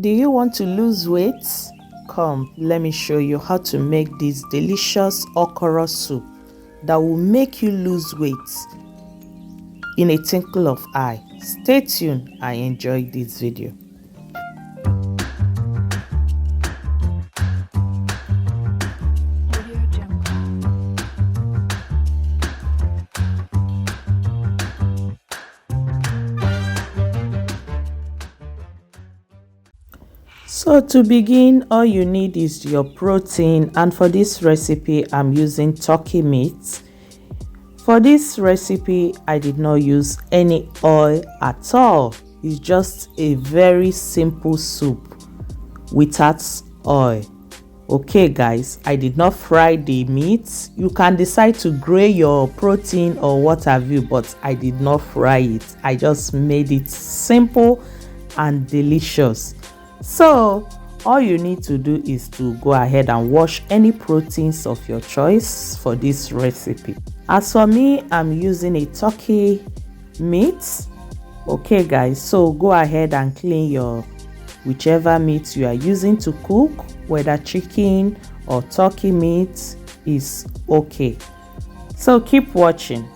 Do you want to lose weight? Come, let me show you how to make this delicious okra soup that will make you lose weight in a twinkle of eye. Stay tuned and enjoy this video. So to begin, all you need is your protein, and for this recipe I'm using turkey meat. For this recipe I did not use any oil at all. It's just a very simple soup without oil. Okay guys, I did not fry the meat. You can decide to grill your protein or what have you, but I did not fry it. I just made it simple and delicious. So all you need to do is to go ahead and wash any proteins of your choice for this recipe. As for me, I'm using a turkey meat. Okay guys, so go ahead and clean your whichever meat you are using to cook, whether chicken or turkey meat is okay. So keep watching.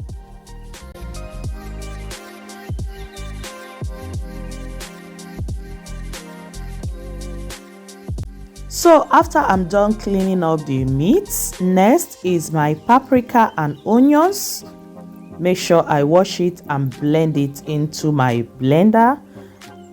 So after I'm done cleaning up the meat, next is my paprika and onions. Make sure I wash it and blend it into my blender.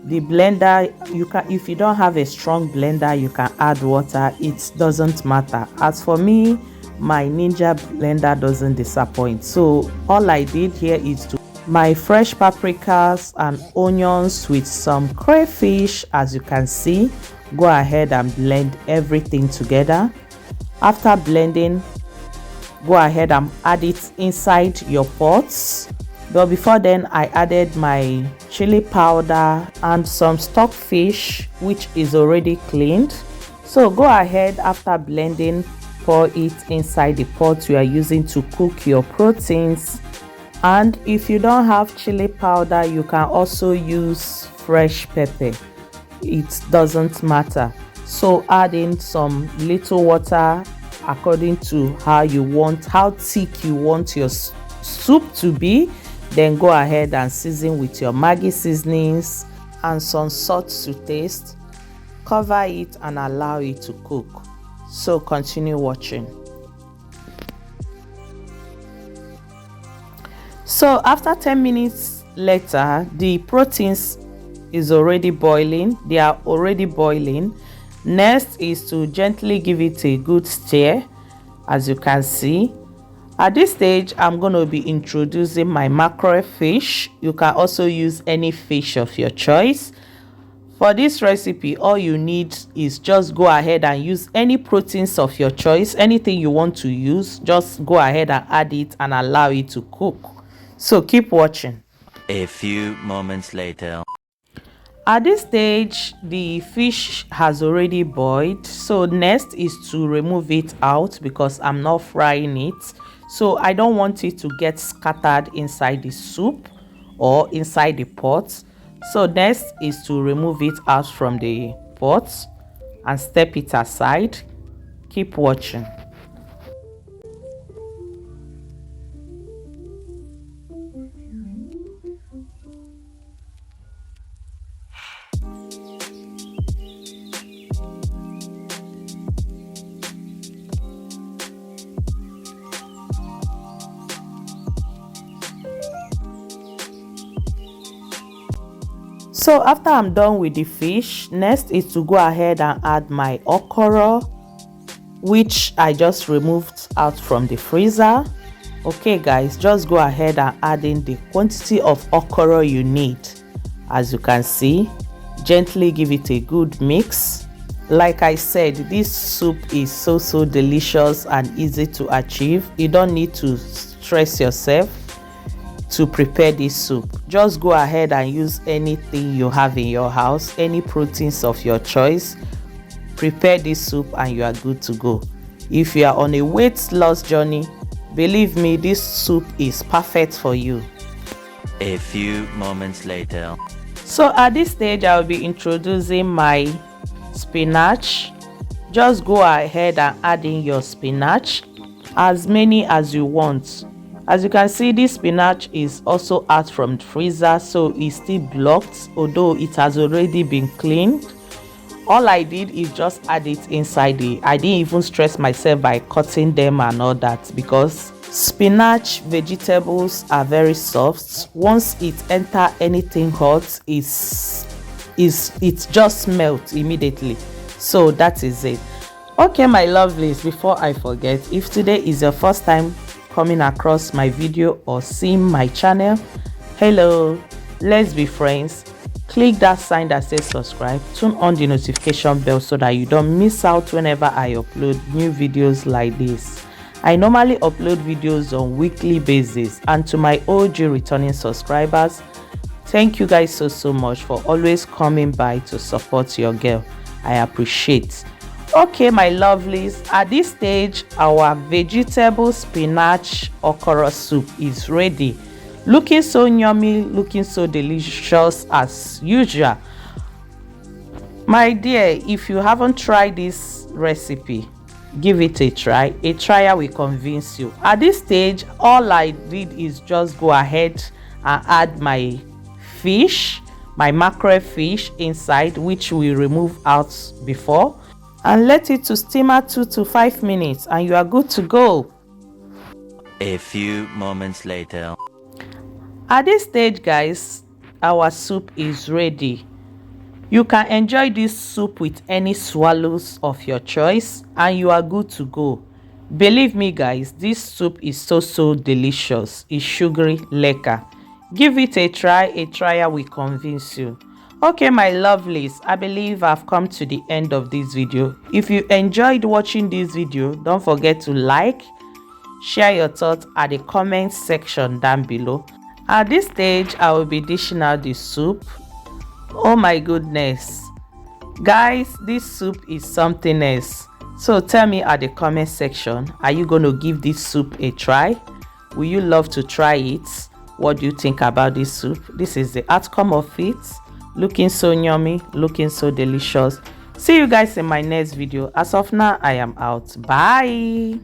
The blender, you can, if you don't have a strong blender, you can add water. It doesn't matter. As for me, my Ninja blender doesn't disappoint. So all I did here is to my fresh paprikas and onions with some crayfish. As you can see, go ahead and blend everything together. After blending, go ahead and add it inside your pots. But before then, I added my chili powder and some stockfish, which is already cleaned. So go ahead, after blending, pour it inside the pot you are using to cook your proteins. And if you don't have chili powder, you can also use fresh pepper. It doesn't matter. So add in some little water according to how thick you want your soup to be. Then go ahead and season with your Maggi Seasonings and some salt to taste. Cover it and allow it to cook. So continue watching. So after 10 minutes later, the proteins is already boiling. They are already boiling. Next is to gently give it a good stir. As you can see, at this stage I'm going to be introducing my mackerel fish. You can also use any fish of your choice. For this recipe, all you need is just go ahead and use any proteins of your choice. Anything you want to use, just go ahead and add it and allow it to cook. So keep watching. A few moments later. At this stage, the fish has already boiled. So next is to remove it out because I'm not frying it. So I don't want it to get scattered inside the soup or inside the pot. So next is to remove it out from the pot and step it aside. Keep watching. So after I'm done with the fish, next is to go ahead and add my okra, which I just removed out from the freezer. Okay guys, just go ahead and add in the quantity of okra you need. As you can see, gently give it a good mix. Like I said, this soup is so delicious and easy to achieve. You don't need to stress yourself to prepare this soup. Just go ahead and use anything you have in your house, any proteins of your choice. Prepare this soup and you are good to go. If you are on a weight loss journey, believe me, this soup is perfect for you. A few moments later. So at this stage I'll be introducing my spinach. Just go ahead and add in your spinach, as many as you want. As you can see, this spinach is also out from the freezer, so it's still blocked, although it has already been cleaned. All I did is just add it inside I didn't even stress myself by cutting them and all that, because spinach vegetables are very soft. Once it enter anything hot, it just melts immediately. So that is it. Okay, my lovelies, before I forget, if today is your first time coming across my video or seeing my channel, hello, let's be friends. Click that sign that says subscribe, turn on the notification bell so that you don't miss out whenever I upload new videos like this. I normally upload videos on weekly basis, and to my OG returning subscribers, thank you guys so much for always coming by to support your girl. I appreciate. Okay, my lovelies, at this stage our vegetable spinach okra soup is ready, looking so yummy, looking so delicious as usual. My dear, if you haven't tried this recipe, give it a try. A trial will convince you. At this stage, all I did is just go ahead and add my fish, my mackerel fish inside, which we removed out before, and let it to simmer 2 to 5 minutes, and you are good to go. A few moments later. At this stage, guys, our soup is ready. You can enjoy this soup with any swallows of your choice, and you are good to go. Believe me, guys, this soup is so delicious. It's sugary lekker. Give it a try. A trial will convince you. Okay, my lovelies, I believe I've come to the end of this video. If you enjoyed watching this video, don't forget to like, share your thoughts at the comment section down below. At this stage, I will be dishing out the soup. Oh my goodness, guys, this soup is something else. So tell me at the comment section, are you going to give this soup a try? Will you love to try it? What do you think about this soup? This is the outcome of it. Looking so yummy, looking so delicious. See you guys in my next video. As of now, I am out. Bye.